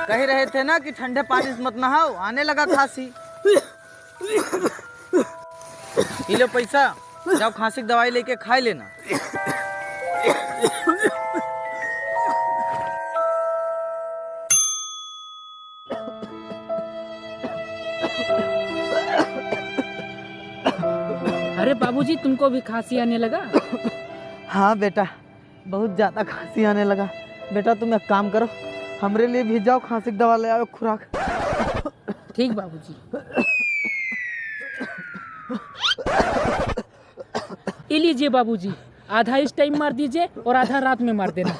कह रहे थे ना कि ठंडे पानी से मत नहाओ, आने लगा खांसी। ये लो पैसा, जाओ खांसी की दवाई लेके खा लेना। अरे बाबूजी, तुमको भी खांसी आने लगा? हाँ बेटा, बहुत ज्यादा खांसी आने लगा। बेटा तुम एक काम करो, हमरे लिए भी जाओ, खांसी की दवा ले आओ, खुराक। ठीक बाबूजी। ये लीजिए बाबूजी, आधा इस टाइम मार दीजिए और आधा रात में मार देना।